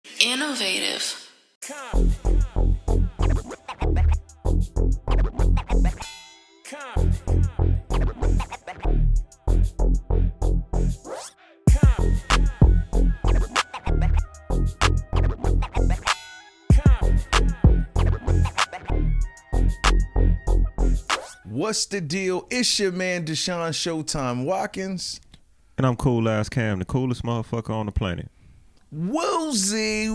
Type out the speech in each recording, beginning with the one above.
Innovative. What's the deal? It's your man Deshaun Showtime Watkins. And I'm Cool Ass Cam, the coolest motherfucker on the planet. Woozy,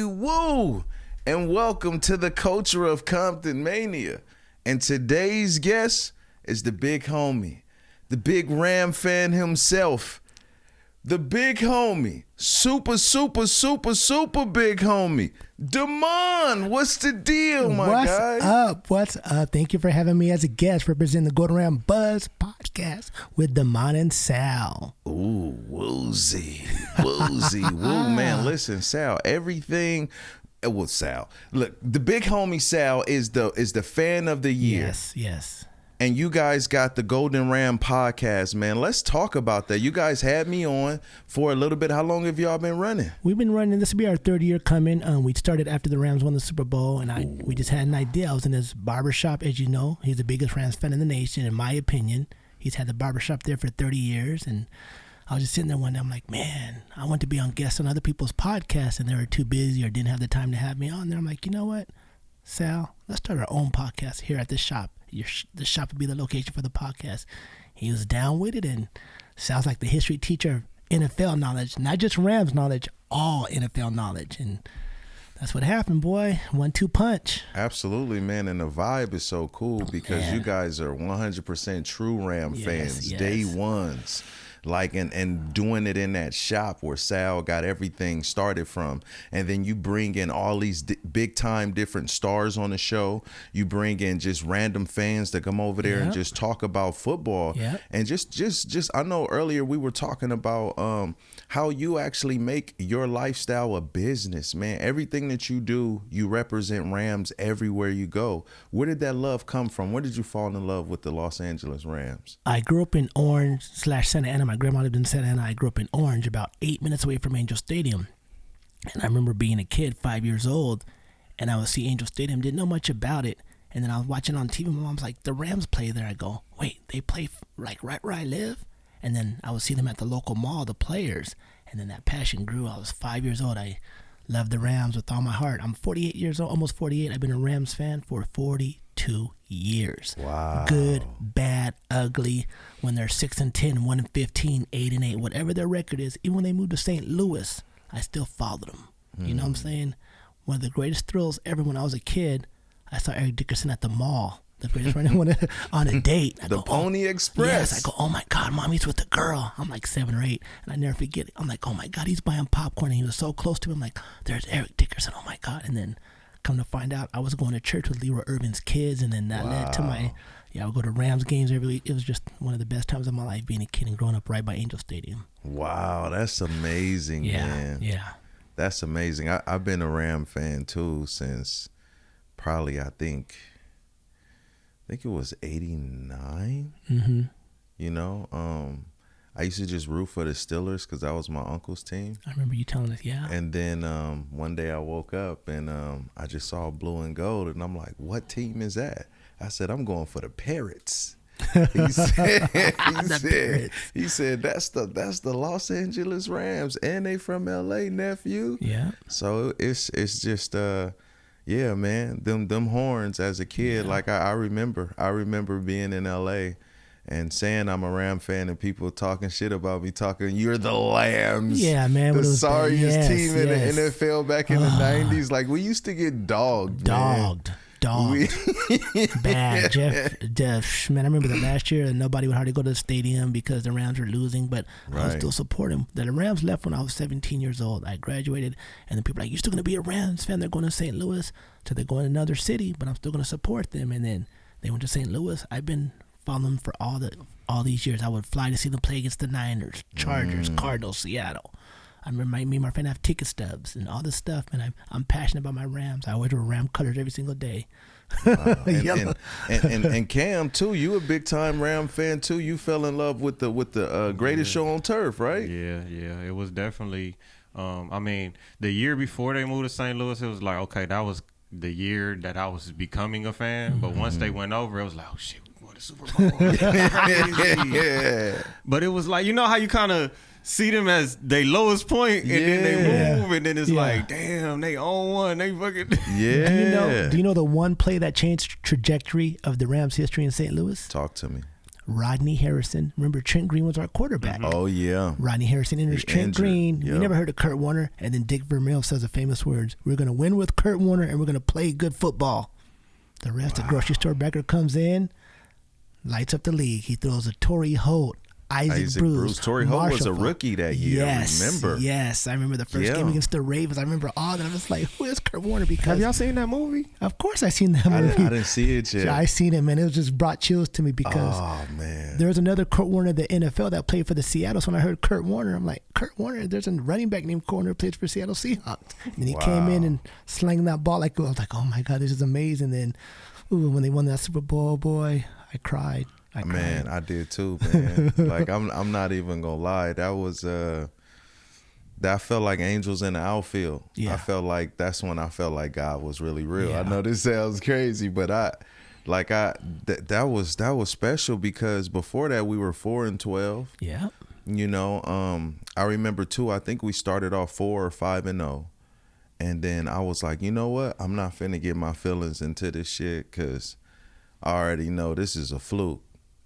woo. And welcome to the culture of Comptonmania. And today's guest is the big homie, the big Ram fan himself, the big homie, super big homie, Damon. What's the deal, my guy? What's up? Thank you for having me as a guest representing the Golden Ram Buzz podcast with Damon and Sal. Ooh, woozy, woo, man. Listen, Sal, everything. Well, Sal, look, the big homie Sal is the fan of the year. Yes. And you guys got the Golden Ram podcast, man. Let's talk about that. You guys had me on for a little bit. How long have y'all been running? We've been running. This will be our third year coming. We started after the Rams won the Super Bowl, and we just had an idea. I was in his barbershop, as you know. He's the biggest Rams fan in the nation, in my opinion. He's had the barbershop there for 30 years, and I was just sitting there one day. I'm like, man, I want to be on guests on other people's podcasts, and they were too busy or didn't have the time to have me on there. I'm like, you know what, Sal, let's start our own podcast here at the shop. The shop would be the location for the podcast. He was down with it, and sounds like the history teacher of NFL knowledge, not just Rams knowledge, all NFL knowledge. And that's what happened, boy. 1-2 punch. Absolutely, man. And the vibe is so cool because you guys are 100% true Ram fans, day ones. Like, and doing it in that shop where Sal got everything started from. And then you bring in all these big time different stars on the show. You bring in just random fans that come over there and just talk about football. Yep. And just I know earlier we were talking about how you actually make your lifestyle a business, man. Everything that you do, you represent Rams everywhere you go. Where did that love come from? Where did you fall in love with the Los Angeles Rams? I grew up in Orange/Santa Ana. My grandma lived in Santa Ana. I grew up in Orange, about 8 minutes away from Angel Stadium. And I remember being a kid, 5 years old, and I would see Angel Stadium, didn't know much about it. And then I was watching on TV. My mom's like, the Rams play there. I go, wait, they play like right where I live? And then I would see them at the local mall, the players. And then that passion grew. I was 5 years old. I loved the Rams with all my heart. I'm 48 years old, almost 48. I've been a Rams fan for 42 years. Wow. Good, bad, ugly. When they're 6-10, 1-15, 8-8, whatever their record is. Even when they moved to St. Louis, I still followed them. You know what I'm saying? One of the greatest thrills ever when I was a kid, I saw Eric Dickerson at the mall. The greatest running on a date. The Pony Express. Yes, I go, oh my God, mommy's with the girl. I'm like 7 or 8, and I never forget it. I'm like, oh my God, he's buying popcorn, and he was so close to me. I'm like, there's Eric Dickerson. Oh my God. And then come to find out, I was going to church with Leroy Irvin's kids, and then that led to I would go to Rams games every week. It was just one of the best times of my life being a kid and growing up right by Angel Stadium. Wow, that's amazing, man. Yeah. That's amazing. I've been a Ram fan too since probably I think it was 89. Mm-hmm. You know, I used to just root for the Steelers because that was my uncle's team. I remember you telling us, yeah. And then one day I woke up and I just saw blue and gold, and I'm like, what team is that? I said, I'm going for the Parrots. He said that's the Los Angeles Rams, and they from LA, nephew. Yeah. So it's just yeah, man, them horns as a kid. Like I remember being in LA and saying I'm a Ram fan and people talking shit about me, talking, you're the Lambs. Yeah, man. The sorriest team in the NFL back in the 90s. Like, we used to get dogged. Bad. Jeff, man, I remember the last year and nobody would hardly go to the stadium because the Rams were losing, but I was still supporting. The Rams left when I was 17 years old. I graduated, and then people were like, you're still going to be a Rams fan? They're going to St. Louis. So they're going to another city, but I'm still going to support them. And then they went to St. Louis. I've been following them for all these years. I would fly to see them play against the Niners, Chargers, Cardinals, Seattle. I remember me and my friend have ticket stubs and all this stuff, and I'm passionate about my Rams. I wear Ram colors every single day. And Cam too, you a big time Ram fan too. You fell in love with the greatest show on turf, right? Yeah. It was definitely I mean, the year before they moved to St. Louis, it was like, okay, that was the year that I was becoming a fan. But once they went over, it was like, oh shit, we won the Super Bowl. Yeah. But it was like, you know how you kind of see them as their lowest point, and then they move, and then it's like, damn, they own one, they fucking. Yeah. And do you know the one play that changed trajectory of the Rams' history in St. Louis? Talk to me. Rodney Harrison. Remember, Trent Green was our quarterback. Oh, yeah. Rodney Harrison enters Trent injured. Green. Yep. We never heard of Kurt Warner. And then Dick Vermeil says the famous words, we're going to win with Kurt Warner and we're going to play good football. The rest, the grocery store backer comes in, lights up the league. He throws a Torrey Holt, Isaac Bruce. Torrey Holt was a rookie that year. Yes, remember? Yes, I remember the first game against the Ravens. I remember all that. I was like, who is Kurt Warner? Because Have y'all seen that movie? Of course I seen that movie. I didn't see it yet. I seen it, man. It was just brought chills to me because there was another Kurt Warner in the NFL that played for the Seattle. So when I heard Kurt Warner, I'm like, Kurt Warner, there's a running back named Kurt Warner who plays for Seattle Seahawks. And then he came in and slanged that ball like, I was like, oh my God, this is amazing. Then when they won that Super Bowl, boy, I cried. Man, I did too, man. Like I'm not even gonna lie. That was that felt like angels in the outfield. Yeah. I felt like that's when I felt like God was really real. Yeah. I know this sounds crazy, but that was special because before that we were 4-12. Yeah. You know, I remember too. I think we started off 4 or 5-0, and then I was like, you know what? I'm not finna get my feelings into this shit because I already know this is a fluke.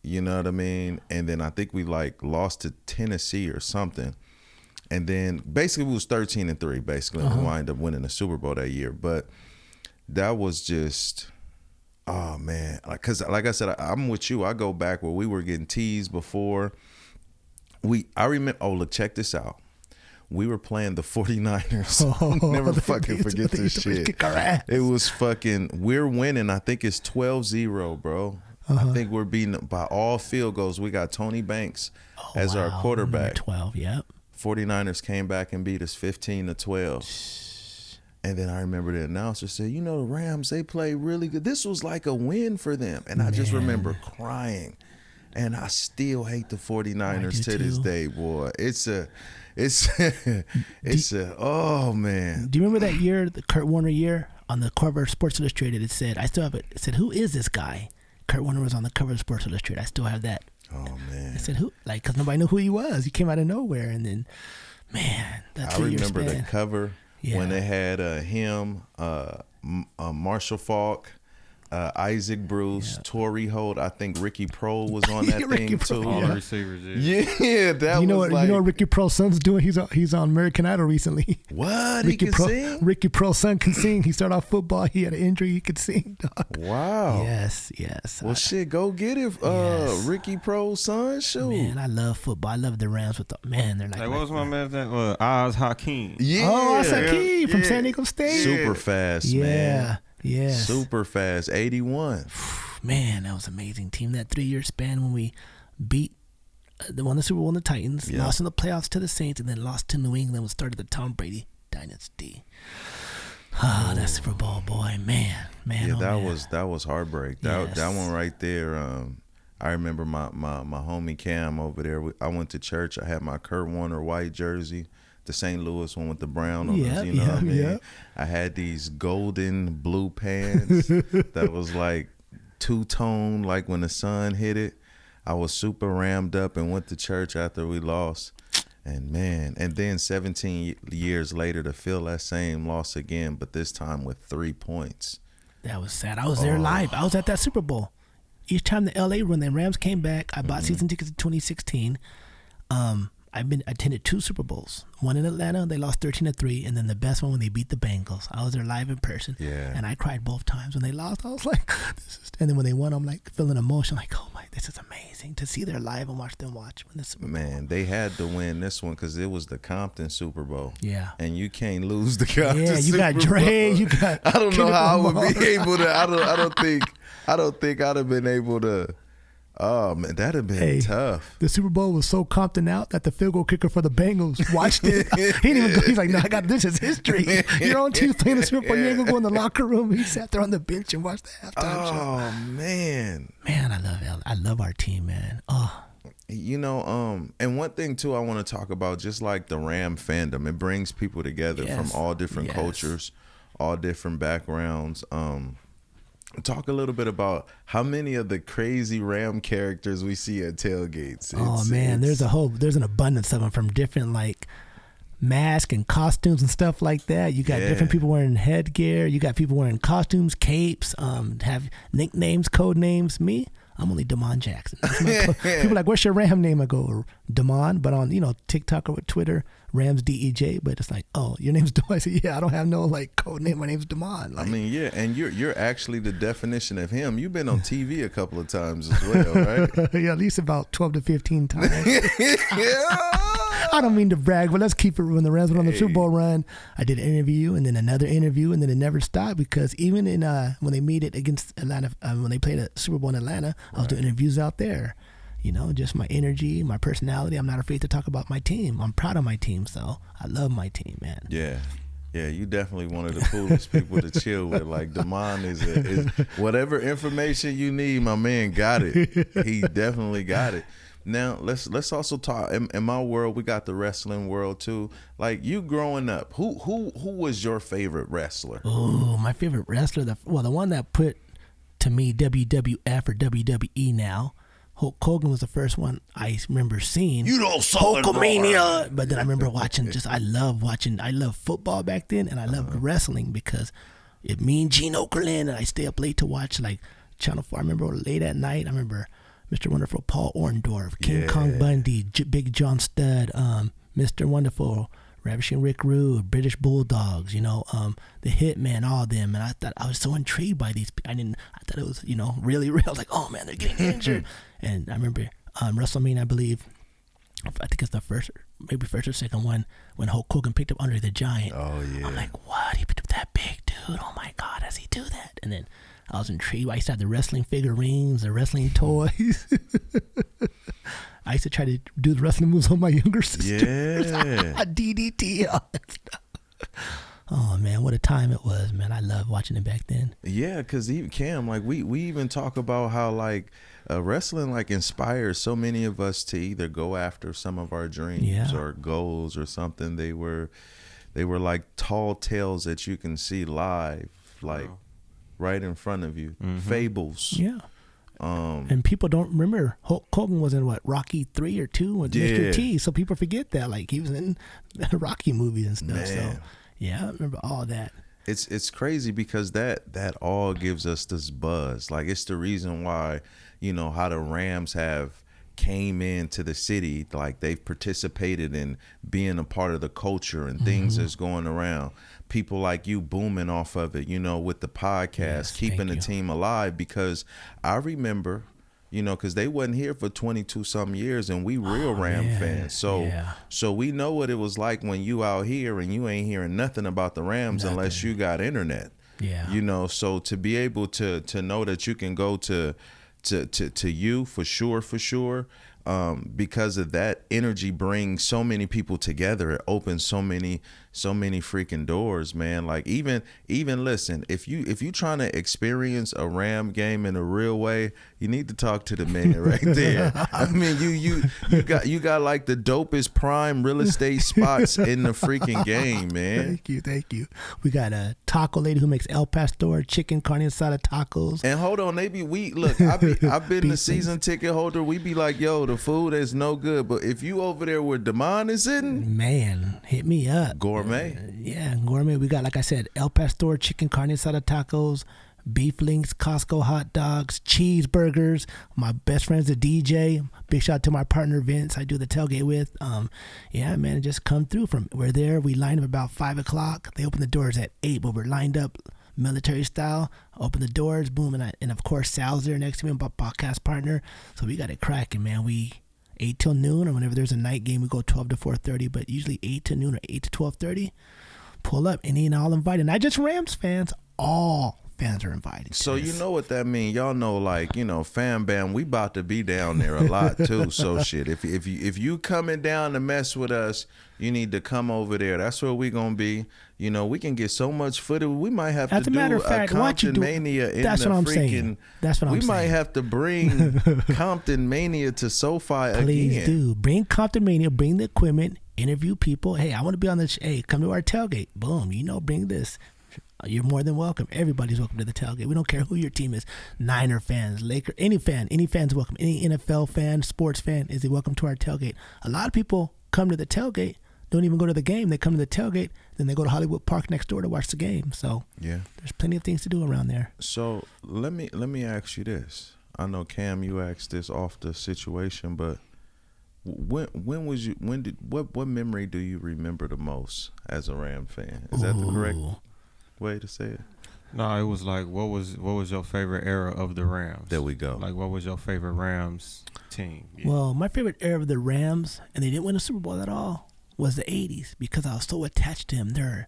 You know what I mean? And then I think we like lost to Tennessee or something. And then basically we was 13-3 basically. And we wound up winning the Super Bowl that year. But that was just, oh man. Cause like I said, I'm with you. I go back where we were getting teased before. I remember, look, check this out. We were playing the 49ers. Never fucking forget this shit. It was fucking, we're winning. I think it's 12-0, bro. I think we're beating by all field goals. We got Tony Banks as our quarterback. 12, yep. 49ers came back and beat us 15-12. And then I remember the announcer said, you know, the Rams, they play really good. This was like a win for them. And I just remember crying. And I still hate the 49ers to this day, boy. Oh man. Do you remember that year, the Kurt Warner year, on the cover of Sports Illustrated? It said, I still have it. It said, who is this guy? Kurt Warner was on the cover of Sports Illustrated. I still have that. Oh man. I said, who? Like, because nobody knew who he was. He came out of nowhere, and then, man, that 3 years. I remember the cover when they had him, Marshall Falk, Isaac Bruce, Torrey Holt. I think Ricky Prohl was on that thing too. All the receivers. Yeah, that you know was what, like. You know what Ricky Prohl's son's doing? He's on American Idol recently. What? He can sing? Ricky Prohl's son can sing. He started off football. He had an injury. He could sing, dog. Wow. Yes. Well, shit, go get it. Ricky Prohl's son, shoot. Man, I love football. I love the Rams with they're like. Hey, what was my man's name? Oz Hakeem. Yeah. Oh, Oz Hakeem from San Diego State. Super fast, man. Yeah. Super fast. 81. Man, that was an amazing team. That 3-year span when we beat won the Super Bowl in the Titans, lost in the playoffs to the Saints, and then lost to New England when started the Tom Brady dynasty. That Super Bowl, boy, man. Yeah, that was heartbreak. That one right there. I remember my homie Cam over there. I went to church. I had my Kurt Warner white jersey. The St. Louis one with the brown on it, you know what I mean? Yeah. I had these golden blue pants that was like two-tone, like when the sun hit it. I was super rammed up and went to church after we lost. And man, and then 17 years later to feel that same loss again, but this time with 3 points. That was sad. I was there live. I was at that Super Bowl. Each time the LA, when the Rams came back, I bought season tickets in 2016. I've attended 2 Super Bowls. One in Atlanta, they lost 13-3, and then the best one when they beat the Bengals. I was there live in person, and I cried both times when they lost. I was like, and then when they won, I'm like feeling emotion, like, oh my, this is amazing to see their live and watch them win the Super Bowl. Man, they had to win this one because it was the Compton Super Bowl. Yeah, and you can't lose the Compton. Yeah, you Super got Dre, Bowl. You got. I don't know how I would be able to. I don't think I'd have been able to. Oh man, that'd have been tough. The Super Bowl was so Compton out that the field goal kicker for the Bengals watched it. He didn't even go. He's like, "No, this is history. Your own team's playing the Super Bowl. You ain't gonna go in the locker room." He sat there on the bench and watched the halftime show. Oh man, I love our team, man. Oh, And one thing too I want to talk about, just like the Ram fandom, it brings people together from all different cultures, all different backgrounds. Talk a little bit about how many of the crazy Ram characters we see at tailgates. There's an abundance of them, from different like masks and costumes and stuff like that. You got different people wearing headgear. You got people wearing costumes, capes, have nicknames, code names. Me, I'm only Damon Jackson. People are like, what's your Ram name? I go, Damon, but on, TikTok or Twitter, Rams DEJ, but it's like, oh, your name's Damon. I said, yeah, I don't have no like code name. My name's Damon. Like, and you're actually the definition of him. You've been on TV a couple of times as well, right? Yeah, at least about 12 to 15 times. I don't mean to brag, but let's keep it. When the Rams went on the Super Bowl run, I did an interview and then another interview, and then it never stopped, because even in when they made it against Atlanta, when they played a Super Bowl in Atlanta, I was doing interviews out there. Just my energy, my personality. I'm not afraid to talk about my team. I'm proud of my team, so I love my team, man. Yeah, you definitely one of the coolest people to chill with. Like, Damon is whatever information you need, my man got it. He definitely got it. Now let's also talk. In my world, we got the wrestling world too. Like, you growing up, who was your favorite wrestler? Oh, my favorite wrestler. The one that put to me WWF or WWE now. Hulk Hogan was the first one I remember seeing. You don't Comptonmania. But then I remember watching. I love football back then, and I loved wrestling, because me and Gene Okerlund, and I stay up late to watch like Channel 4. I remember late at night. I remember Mr. Wonderful Paul Orndorff, King Kong Bundy, Big John Studd, Mr. Wonderful, Ravishing Rick Rude, British Bulldogs, the Hitman, all of them. And I thought, I was so intrigued by these. I thought it was, really real. Like, oh man, they're getting injured. And I remember WrestleMania, I believe, I think it's the first or second one, when Hulk Hogan picked up Andre the Giant. Oh yeah. I'm like, what? He picked up that big dude. Oh my God, does he do that? And then I was intrigued. I used to have the wrestling figurines, the wrestling toys. I used to try to do the wrestling moves on my younger sister. Yeah. DDT, all that stuff. Oh man, what a time it was, man. I loved watching it back then. Yeah, because even Cam, like, we even talk about how like wrestling like inspires so many of us to either go after some of our dreams or goals or something. They were like tall tales that you can see live, like right in front of you. Fables. Yeah. And people don't remember Hulk Hogan was in Rocky 3 or 2 with Mr. T, so people forget that, like, he was in Rocky movies and stuff. Man. So yeah, I remember all that. It's crazy, because that all gives us this buzz. Like, it's the reason why, how the Rams have came into the city. Like, they've participated in being a part of the culture and things that's going around. People like you booming off of it, with the podcast, keeping the team alive. Because I remember, because they wasn't here for 22 some years, and we real Ram fans. So we know what it was like when you out here and you ain't hearing nothing about the Rams unless you got internet. Yeah. So to be able to know that you can go to you for sure. Because of that energy brings so many people together. It opens so many freaking doors, man. Like, even listen, if you trying to experience a Ram game in a real way, you need to talk to the man right there. I mean, you got like the dopest prime real estate spots in the freaking game, man. Thank you. We got a taco lady who makes El Pastor chicken carne asada tacos. And hold on, I've been the season ticket holder. We be like, yo, the food is no good, but if you over there where Damon is sitting, man, hit me up. Gourmet. Gourmet. We got, like I said, El Pastor chicken carne asada tacos, beef links, Costco hot dogs, cheeseburgers. My best friend's the DJ. Big shout out to my partner Vince. I do the tailgate with. Man, just come through. We're there. We lined up about 5:00. They open the doors at 8, but we're lined up military style. Open the doors, boom, and of course Sal's there next to me, my podcast partner. So we got it cracking, man. We 8 till noon, or whenever there's a night game, we go 12 to 4:30, but usually 8 to noon or 8 to 12:30. Pull up, any and all invited. Not just Rams fans, all fans are invited. So you know what that means. Y'all know, like, you know, Fam Bam, we about to be down there a lot too. So shit, if you coming down to mess with us, you need to come over there. That's where we gonna be. You know, we can get so much footage. We might have to do a Comptonmania in that's the what I'm freaking. saying. That's what I'm saying. We might have to bring Comptonmania to SoFi again. Please do. Bring Comptonmania, bring the equipment, interview people. Hey, I want to be on this. Hey, come to our tailgate. Boom. You know, bring this. You're more than welcome. Everybody's welcome to the tailgate. We don't care who your team is. Niner fans, Laker, any fan's welcome. Any NFL fan, sports fan is welcome to our tailgate. A lot of people come to the tailgate, don't even go to the game. They come to the tailgate, then they go to Hollywood Park next door to watch the game. So yeah, there's plenty of things to do around there. So let me ask you this. I know, Cam, you asked this off the situation, but what memory do you remember the most as a Ram fan? Is that the correct way to say it? No, it was like, what was your favorite era of the Rams? There we go. Like, what was your favorite Rams team? Yeah. Well, my favorite era of the Rams, and they didn't win a Super Bowl at all, was the 80s because I was so attached to them. They're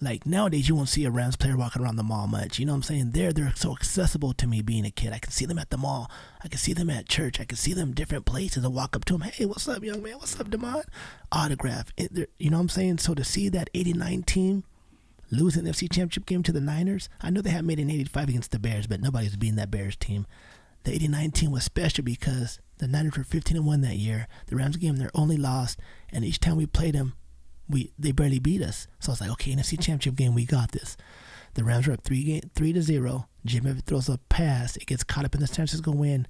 like, nowadays you won't see a Rams player walking around the mall much. You know what I'm saying? They're so accessible to me being a kid. I can see them at the mall. I can see them at church. I can see them in different places. I walk up to them. Hey, what's up, young man? What's up, Demond? Autograph. You know what I'm saying? So to see that 89 team losing the NFC Championship game to the Niners, I know they had made an 85 against the Bears, but nobody's beating that Bears team. The 89 team was special because the Niners were 15-1 that year. The Rams game, their only loss, and each time we played them, they barely beat us. So I was like, okay, NFC Championship game, we got this. The Rams were up 3-0. Jim Everett throws a pass. It gets caught up in the San Francisco win.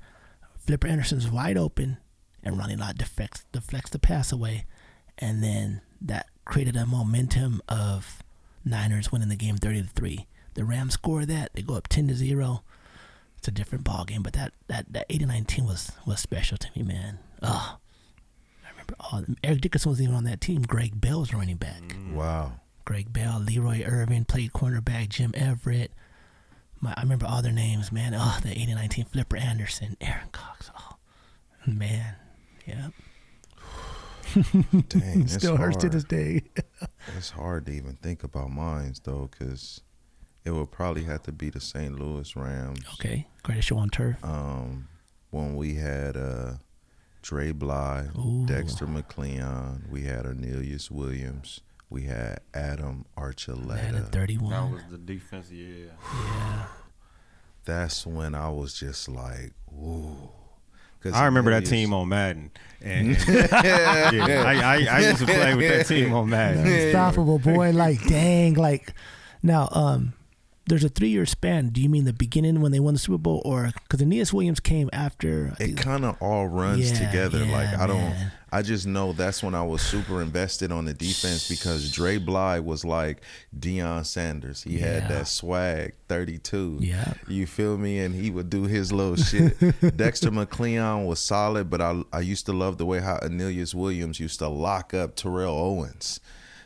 Flipper Anderson's wide open, and Ronnie Lott deflects the pass away. And then that created a momentum of Niners winning the game 30-3. The Rams score that. They go up 10-0. It's a different ball game, but that 89 team was special to me, man. I remember Eric Dickerson wasn't even on that team. Greg Bell was running back. Wow. Greg Bell, Leroy Irvin played cornerback. Jim Everett. I remember all their names, man. The 89 team. Flipper Anderson, Aaron Cox. Oh, man. Yeah. Dang, still hurts to this day. It's hard to even think about mines though, because it would probably have to be the St. Louis Rams. Okay, greatest show on turf. When we had Dre Bly, Dexter McCleon, we had Arnelius Williams, we had Adam Archuleta. Had a 31. That was the defense, yeah. That's when I was just like, ooh. I remember that team on Madden. And I used to play with that team on Madden. Unstoppable, boy. Like, dang. Like, now, there's a 3-year span. Do you mean the beginning when they won the Super Bowl, or because Aeneas Williams came after? It kind of all runs together. Like, I just know that's when I was super invested on the defense because Dre Bly was like Deion Sanders. He had that swag, 32. Yeah. You feel me? And he would do his little shit. Dexter McCleon was solid, but I used to love the way how Arnelius Williams used to lock up Terrell Owens.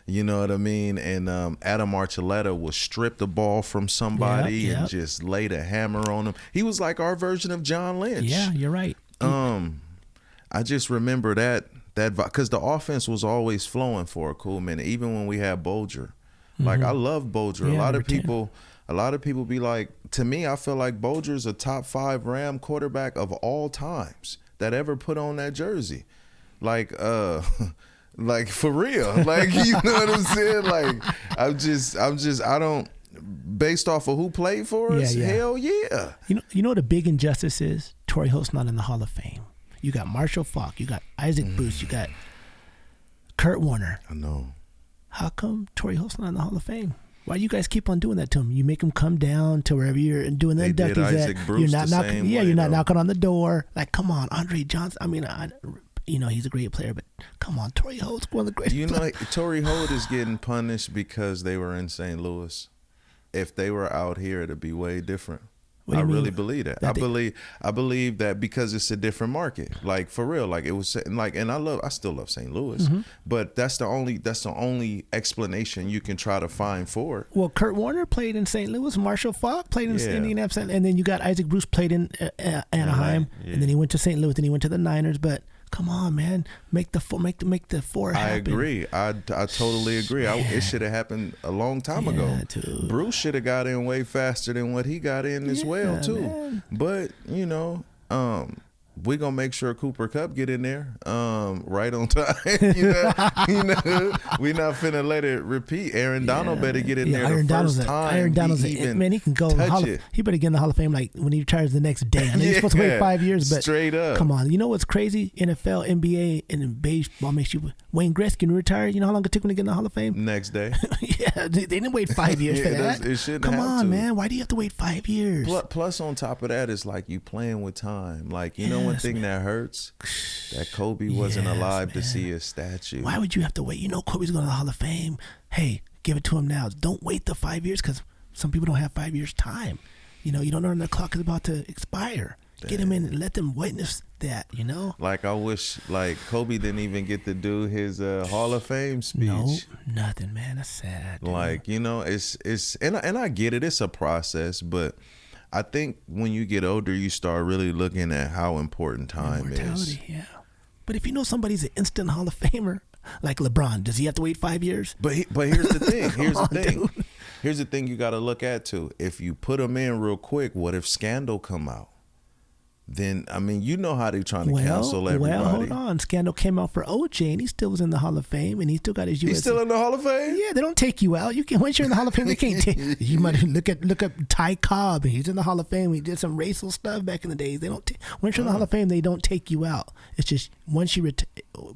You know what I mean? And Adam Archuleta would strip the ball from somebody and just lay the hammer on him. He was like our version of John Lynch. Yeah, you're right. I just remember that because the offense was always flowing for a cool minute, even when we had Bolger. Like, I love Bolger. Yeah, a lot of people be like, to me, I feel like Bolger's a top 5 Ram quarterback of all times that ever put on that jersey. Like, like for real. Like, you know what I'm saying? Like, I don't, based off of who played for us, hell yeah. You know what a big injustice is? Torrey Holt's not in the Hall of Fame. You got Marshall Faulk, you got Isaac Bruce, you got Kurt Warner. I know. How come Torrey Holt's not in the Hall of Fame? Why do you guys keep on doing that to him? You make him come down to wherever you're doing the inductees at. You're not knocking. Yeah, you're not knocking on the door. Like, come on, Andre Johnson. I mean, he's a great player, but come on, Torrey Holt's one of the greatest. You know, Torrey Holt is getting punished because they were in St. Louis. If they were out here, it'd be way different. I really believe that. I believe that because it's a different market. Like, for real. Like, it was like, and I still love St. Louis, but that's the only explanation you can try to find for it. Well, Kurt Warner played in St. Louis. Marshall Faulk played in Indianapolis, and then you got Isaac Bruce played in Anaheim, and then he went to St. Louis, and he went to the Niners. But Come on, man. Make the four happen. I agree. I totally agree. It should have happened a long time ago. Dude. Bruce should have got in way faster than what he got in as well too. Man. But we're gonna make sure Cooper Kupp get in there right on time. We not finna let it repeat. Aaron Donald better get in there Aaron the Donald's first time. Aaron Donald's man, he can go he better get in the Hall of Fame like when he retires the next day. I know he's supposed to wait 5 years, but straight up. Come on, you know what's crazy? NFL, NBA, and baseball makes you. Wayne Gretzky retire. You know how long it took him to get in the Hall of Fame? Next day. Yeah, they didn't wait 5 years for that. It shouldn't Come have on, to. man. Why do you have to wait 5 years? Plus, on top of that, it's like you playing with time. Like, you know one thing that hurts? That Kobe wasn't alive to see his statue. Why would you have to wait? You know Kobe's going to the Hall of Fame. Hey, give it to him now. Don't wait the 5 years because some people don't have 5 years time. You don't know when the clock is about to expire. Damn. Get him in and let them witness that, Like, I wish, Kobe didn't even get to do his Hall of Fame speech. No, nothing, man. That's sad. Dude. Like, it's and I get it. It's a process, but I think when you get older, you start really looking at how important time is. Yeah. But if you know somebody's an instant Hall of Famer, like LeBron, does he have to wait 5 years? But here's the thing. Here's the thing you got to look at, too. If you put him in real quick, what if scandal come out? Then, you know how they're trying to cancel everybody. Well, hold on. Scandal came out for OJ, and he still was in the Hall of Fame, and he still got his U.S. He's still in the Hall of Fame? Yeah, they don't take you out. You can once you're in the Hall of Fame, they can't take you. Might look up Ty Cobb. He's in the Hall of Fame. He did some racial stuff back in the days. They don't once you're in the Hall of Fame, they don't take you out. It's just once you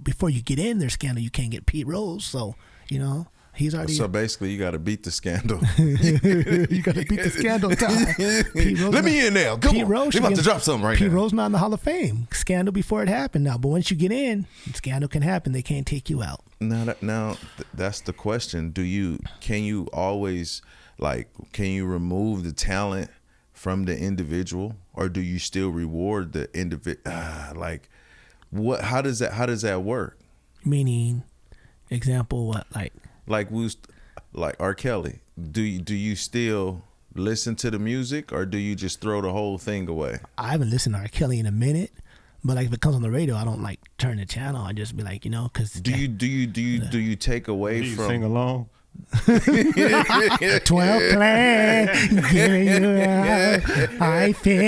before you get in their scandal, you can't get Pete Rose. So he's already. So basically, you got to beat the scandal. You got to beat the scandal time. Let me in now. Come on. Rose about to drop something right Pete now. Rose not in the Hall of Fame. Scandal before it happened now. But once you get in, scandal can happen. They can't take you out. Now that's the question. Can you always can you remove the talent from the individual, or do you still reward the individual? What? How does that work? Meaning, example, what like R. Kelly, do you still listen to the music, or do you just throw the whole thing away? I haven't listened to R. Kelly in a minute, but if it comes on the radio, I don't turn the channel. I just be because do you take away do you from sing along? 12 plan, giving you out. I feel.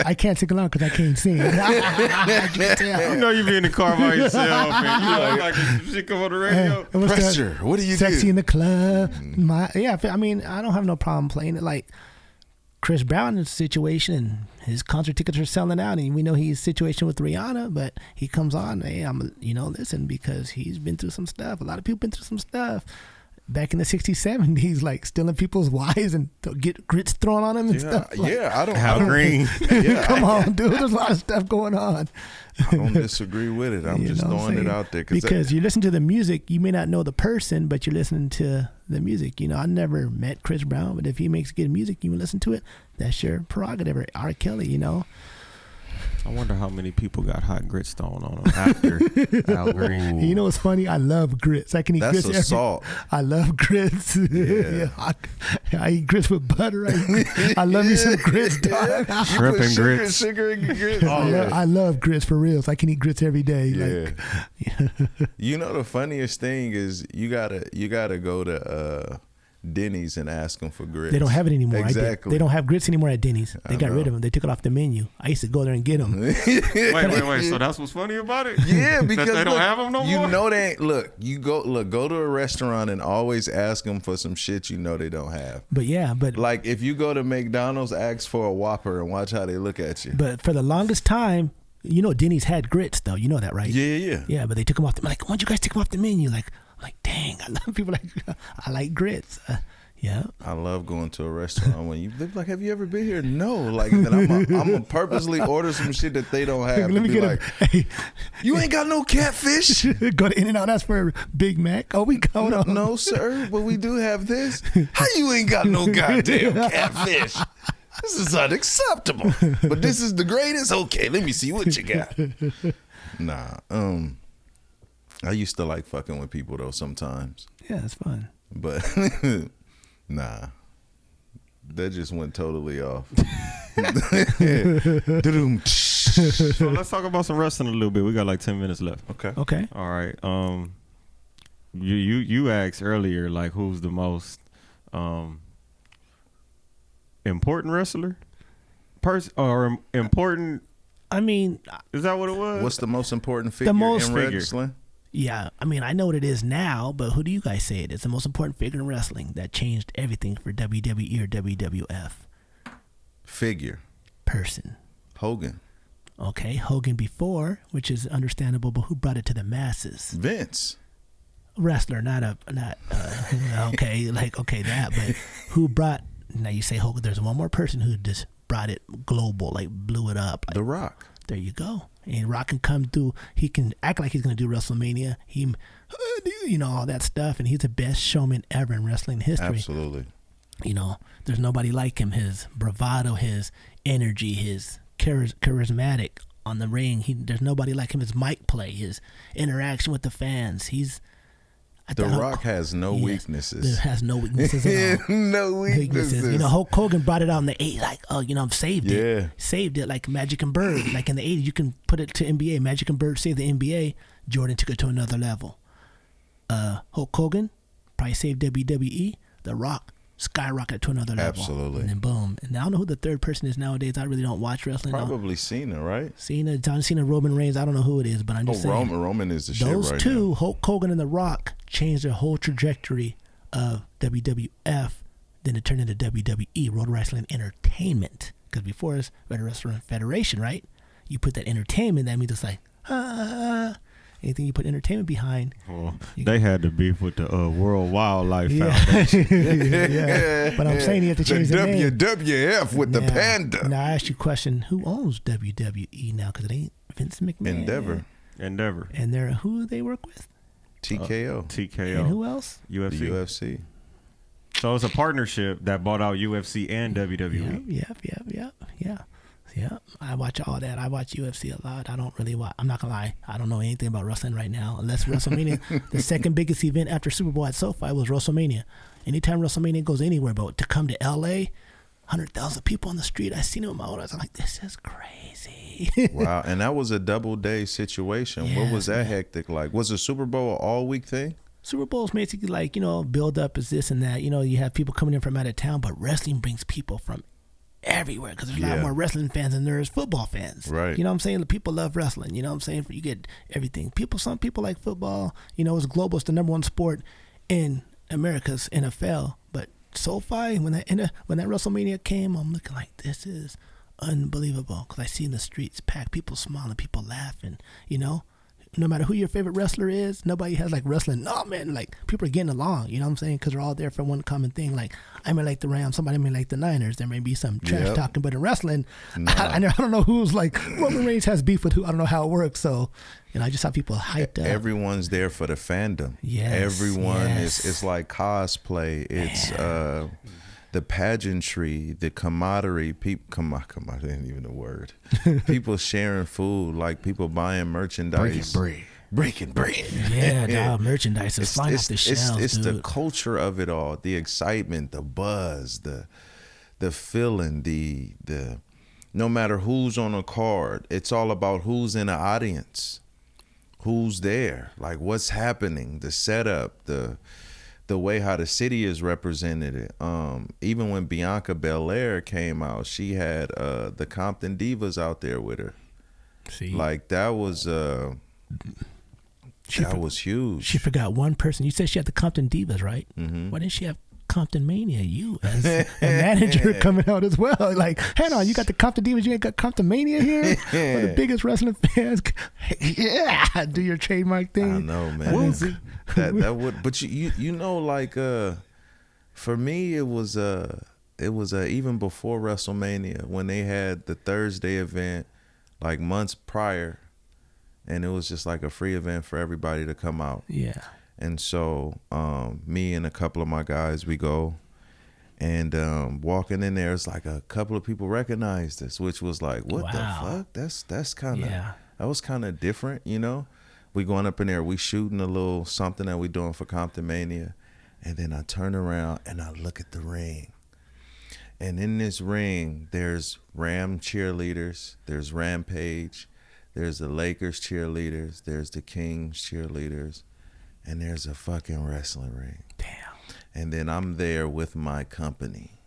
I can't sing along because I can't sing. You know you be in the car by yourself and you like shit come on the radio. Pressure. What do you do? Sexy in the club. I don't have no problem playing it. Like Chris Brown's situation, his concert tickets are selling out, and we know he's situation with Rihanna, but he comes on, hey, listen, because he's been through some stuff. A lot of people been through some stuff. Back in the 60s, 70s, stealing people's wives and get grits thrown on them and stuff. I don't Hal Green. Come on, dude. There's a lot of stuff going on. I don't disagree with it. I'm just throwing it out there. Because you listen to the music, you may not know the person, but you're listening to the music. I never met Chris Brown, but if he makes good music, you listen to it. That's your prerogative. Or R. Kelly, I wonder how many people got hot grits thrown on them after Al Green. You know what's funny? I love grits. I can eat grits. That's assault. I love grits. Yeah. I eat grits with butter. I love me some grits, dog. Shrimp and grits. Sugar and grits. I love grits for reals. I can eat grits every day. Yeah. The funniest thing is you gotta go to Denny's and ask them for grits. They don't have it anymore. Exactly. They don't have grits anymore at Denny's. They got rid of them. They took it off the menu. I used to go there and get them. Wait. So that's what's funny about it? Yeah, because they don't have them no more? They ain't. You go to a restaurant and always ask them for some shit they don't have. But if you go to McDonald's, ask for a Whopper and watch how they look at you. But for the longest time, Denny's had grits though. You know that, right? Yeah. Yeah, but they took them off. Why don't you guys take them off the menu? Dang, I love people I like grits. Yeah. I love going to a restaurant when they're like, have you ever been here? No. Then I'm gonna purposely order some shit that they don't have. Let me get hey, you ain't got no catfish? Go to In-N-Out, ask for a Big Mac. Oh, we go. No, sir, but we do have this. How you ain't got no goddamn catfish? This is unacceptable. But this is the greatest? Okay, let me see what you got. Nah. I used to like fucking with people though sometimes. Yeah, it's fun. But nah. That just went totally off. So let's talk about some wrestling a little bit. We got like 10 minutes left. Okay. All right. You asked earlier, like, who's the most important wrestler? Or important. I mean, is that what it was? What's the most important figure in wrestling? Yeah, I mean, I know what it is now, but who do you guys say it is? The most important figure in wrestling that changed everything for WWE or WWF? Figure. Person. Hogan. Okay, Hogan before, which is understandable, but who brought it to the masses? Vince. Wrestler, okay, like, okay, that, but who brought, now you say Hogan, there's one more person who just brought it global, like blew it up. Like, The Rock. There you go. And Rock can come through. He can act like he's going to do WrestleMania. He, all that stuff. And he's the best showman ever in wrestling history. Absolutely. There's nobody like him. His bravado, his energy, his charismatic on the ring. There's nobody like him. His mic play, his interaction with the fans. The Rock has no weaknesses. There has no weaknesses at all. No weaknesses. Hulk Hogan brought it out in the 80s, like, I've saved it. Yeah. Saved it like Magic and Bird. Like in the 80s, you can put it to NBA. Magic and Bird saved the NBA. Jordan took it to another level. Hulk Hogan probably saved WWE. The Rock skyrocketed to another level. Absolutely. And then boom. And I don't know who the third person is nowadays. I really don't watch wrestling. Probably Cena, right? John Cena, Roman Reigns. I don't know who it is, but I'm just saying. Roman is the shit right now. Those two, Hulk Hogan and The Rock, changed the whole trajectory of WWF. Then it turned into WWE, World Wrestling Entertainment. Because before it's Red Wrestling Federation, right? You put that entertainment, that means it's like, anything you put entertainment behind. Well, they had to beef with the World Wildlife Foundation. Yeah. But I'm saying you have to change the name. WWF with the panda. Now I ask you a question: who owns WWE now? Because it ain't Vince McMahon. Endeavor. And who they work with? TKO. TKO. And who else? UFC. The UFC. So it's a partnership that bought out UFC and WWE. Yeah. I watch all that. I watch UFC a lot. I don't really watch. I'm not gonna lie. I don't know anything about wrestling right now, unless WrestleMania. The second biggest event after Super Bowl at SoFi was WrestleMania. Anytime WrestleMania goes anywhere, but to come to LA, 100,000 people on the street. I seen it with my own eyes. I'm like, this is crazy. Wow, and that was a double day situation. Yes, what was that hectic like? Was the Super Bowl an all week thing? Super Bowl is basically like, build up is this and that. You have people coming in from out of town, but wrestling brings people from everywhere because there's a lot more wrestling fans than there is football fans. Right. You know what I'm saying? The people love wrestling. You know what I'm saying? You get everything. Some people like football. It's global. It's the number one sport in America's NFL. But SoFi, when that WrestleMania came, I'm looking like, this is unbelievable because I see in the streets packed, people smiling, people laughing, No matter who your favorite wrestler is, nobody has like wrestling. No, man, like people are getting along. You know what I'm saying? Because they're all there for one common thing. Like I may like the Rams, somebody may like the Niners. There may be some trash talking, but in wrestling, I don't know who's like Roman Reigns has beef with who. I don't know how it works. So, I just saw people hyped up. Everyone's there for the fandom. Yes, everyone is. It's like cosplay. It's the pageantry, the camaraderie. Camaraderie ain't even a word. People sharing food, like people buying merchandise. Breaking bread. Yeah, dog, merchandise is flying off the shelves, It's dude. the culture of it all, the excitement, the buzz, the feeling, the no matter who's on a card, it's all about who's in the audience, who's there, like what's happening, the setup, the way how the city is represented. Even when Bianca Belair came out, she had the Compton Divas out there with her. See, like that was huge. She forgot one person. You said she had the Compton Divas, right? Mm-hmm. Why didn't she have Comptonmania? You as a manager coming out as well. Like, hang on, you got the Compton Divas, you ain't got Comptonmania here? One of the biggest wrestling fans. Yeah, do your trademark thing. I know, man. that would, but you know, like for me it was even before WrestleMania when they had the Thursday event like months prior, and it was just like a free event for everybody to come out. Yeah. And so me and a couple of my guys, we go, and walking in there, it's like a couple of people recognized us, which was like, what the fuck? That's kind of that was kind of different, We going up in there, we shooting a little something that we doing for Comptonmania, and then I turn around and I look at the ring, And in this ring, there's Ram cheerleaders, there's Rampage, there's the Lakers cheerleaders, there's the Kings cheerleaders, and there's a fucking wrestling ring. Damn. And then I'm there with my company.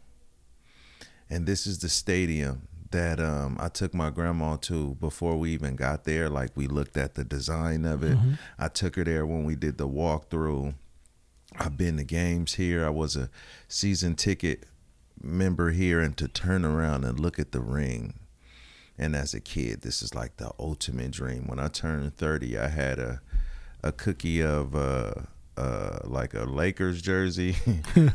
And this is the stadium that I took my grandma to before we even got there. Like, we looked at the design of it. Mm-hmm. I took her there when we did the walkthrough. I've been to games here. I was a season ticket member here, and to turn around and look at the ring. And as a kid, this is like the ultimate dream. When I turned 30, I had a cookie of like a Lakers jersey,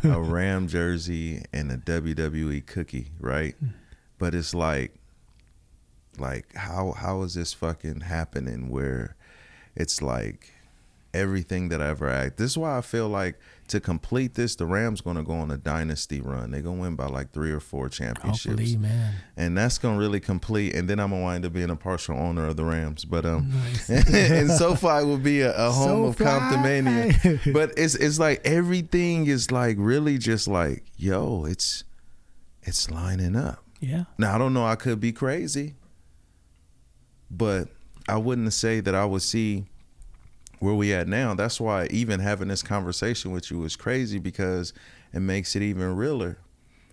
a Ram jersey, and a WWE cookie, right? But it's like how is this fucking happening where it's like everything that I ever act. This is why I feel like to complete this, the Rams going to go on a dynasty run. They're going to win by like 3 or 4 championships. Hopefully, man. And that's going to really complete. And then I'm going to wind up being a partial owner of the Rams. But Nice. and SoFi will be a home of Comptonmania. But it's like everything is like really just like, yo, it's lining up. Yeah. Now, I don't know. I could be crazy. But I wouldn't say that I would see where we at now. That's why even having this conversation with you is crazy, because it makes it even realer,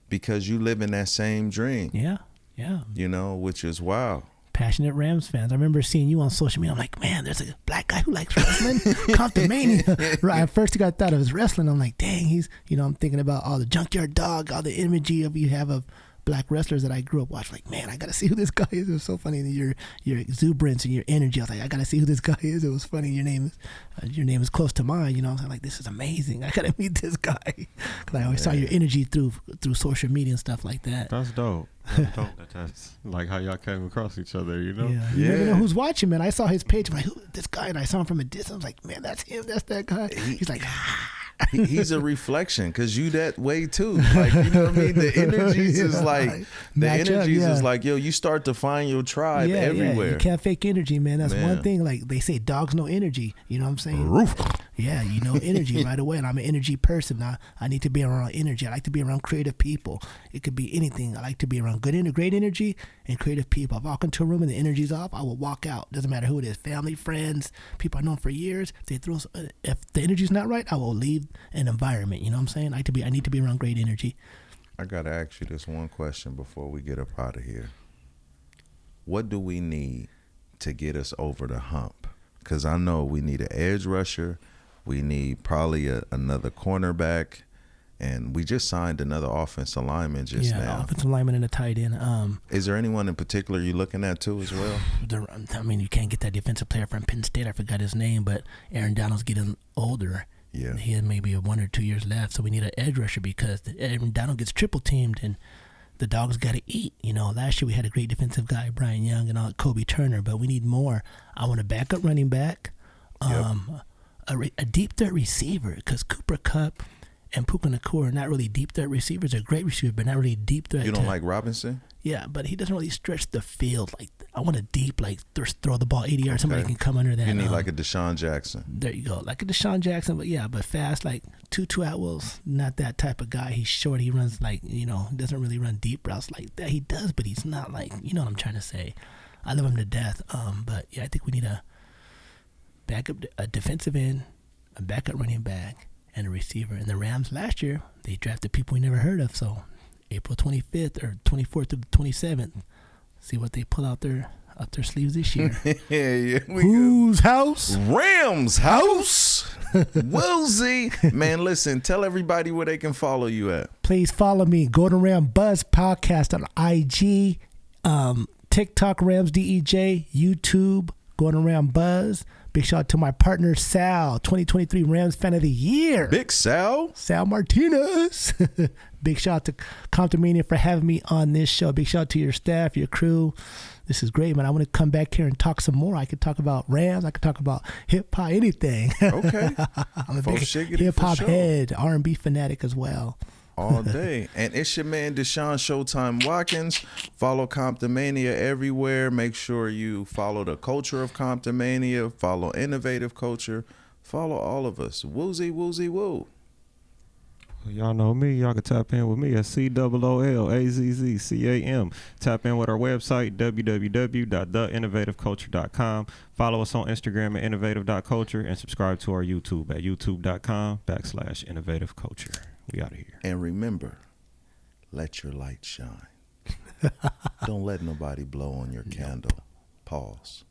because you live in that same dream. Yeah. Yeah. You know, which is wild. Passionate Rams fans. I remember seeing you on social media. I'm like, man, there's a black guy who likes wrestling. Comptonmania. Right. At first, I thought it was wrestling. I'm like, dang, he's, I'm thinking about all the Junkyard Dog, all the imagery of you have of black wrestlers that I grew up watching. Like, man, I gotta see who this guy is. It was so funny. Your exuberance and your energy. I was like, I gotta see who this guy is. It was funny. Your name is close to mine. I was like, this is amazing. I gotta meet this guy, because I always saw your energy through social media and stuff like that. That's dope. That's dope. That's like how y'all came across each other, Yeah. You never know who's watching, man. I saw his page. I'm like, who this guy? And I saw him from a distance. I was like, man, that's him. That's that guy. He's like, he's a reflection, because you that way too. Like, you know what I mean? The energies is like, is like, yo, you start to find your tribe everywhere. Yeah. You can't fake energy, man. That's Man. one thing. Like they say, dogs know energy. You know what I'm saying? Roof. Yeah, you know energy right away. And I'm an energy person. I need to be around energy. I like to be around creative people. It could be anything. I like to be around great energy and creative people. If I walk into a room and the energy's off, I will walk out. Doesn't matter who it is. Family, friends, people I've known for years. If the energy's not right, I will leave an environment. You know what I'm saying? I need to be around great energy. I gotta ask you this one question before we get up out of here. What do we need to get us over the hump? Because I know we need an edge rusher. We need probably another cornerback. And we just signed another offensive lineman just now. Yeah, offensive lineman and a tight end. Is there anyone in particular you're looking at too as well? I mean, you can't get that defensive player from Penn State. I forgot his name, but Aaron Donald's getting older. Yeah. He has maybe 1 or 2 years left, so we need an edge rusher, because Aaron Donald gets triple teamed and the dogs got to eat. Last year we had a great defensive guy, Brian Young, and all Kobe Turner, but we need more. I want a backup running back, a deep threat receiver, because Cooper Kupp and Puka Nacua are not really deep threat receivers. They're great receivers, but not really deep threat. You don't like Robinson? Yeah, but he doesn't really stretch the field. Like, I want a deep, like, throw the ball 80 yards. Somebody can come under that. You need like a Deshaun Jackson. There you go. Like a Deshaun Jackson, but fast. Like Tutu Atwell's not that type of guy. He's short. He runs like, doesn't really run deep routes like that. He does, but he's not like, you know what I'm trying to say. I love him to death. But yeah, I think we need a backup, a defensive end, a backup running back, and a receiver. And the Rams last year, they drafted people we never heard of. So April 25th or 24th to the 27th, see what they pull out up their sleeves this year. Yeah. Whose house? Rams house. Woolsey. Man, listen, tell everybody where they can follow you at. Please follow me, Gordon Ram Buzz Podcast on IG, TikTok Rams DEJ, YouTube, Gordon Ram Buzz. Big shout out to my partner, Sal, 2023 Rams Fan of the Year. Big Sal Martinez. Big shout out to Comptonmania for having me on this show. Big shout out to your staff, your crew. This is great, man. I want to come back here and talk some more. I could talk about Rams. I could talk about hip-hop, anything. Okay. I'm a big hip-hop head, R&B fanatic as well. All day. And it's your man, Deshaun Showtime Watkins. Follow Comptonmania everywhere. Make sure you follow the culture of Comptonmania. Follow Innovative Culture. Follow all of us. Woozy, woozy, woo. Y'all know me. Y'all can tap in with me at COOLAZZCAM. Tap in with our website, www.theinnovativeculture.com. Follow us on Instagram at innovative.culture and subscribe to our YouTube at youtube.com/innovativeculture. We out of here. And remember, let your light shine. Don't let nobody blow on your candle. Pause.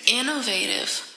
Innovative.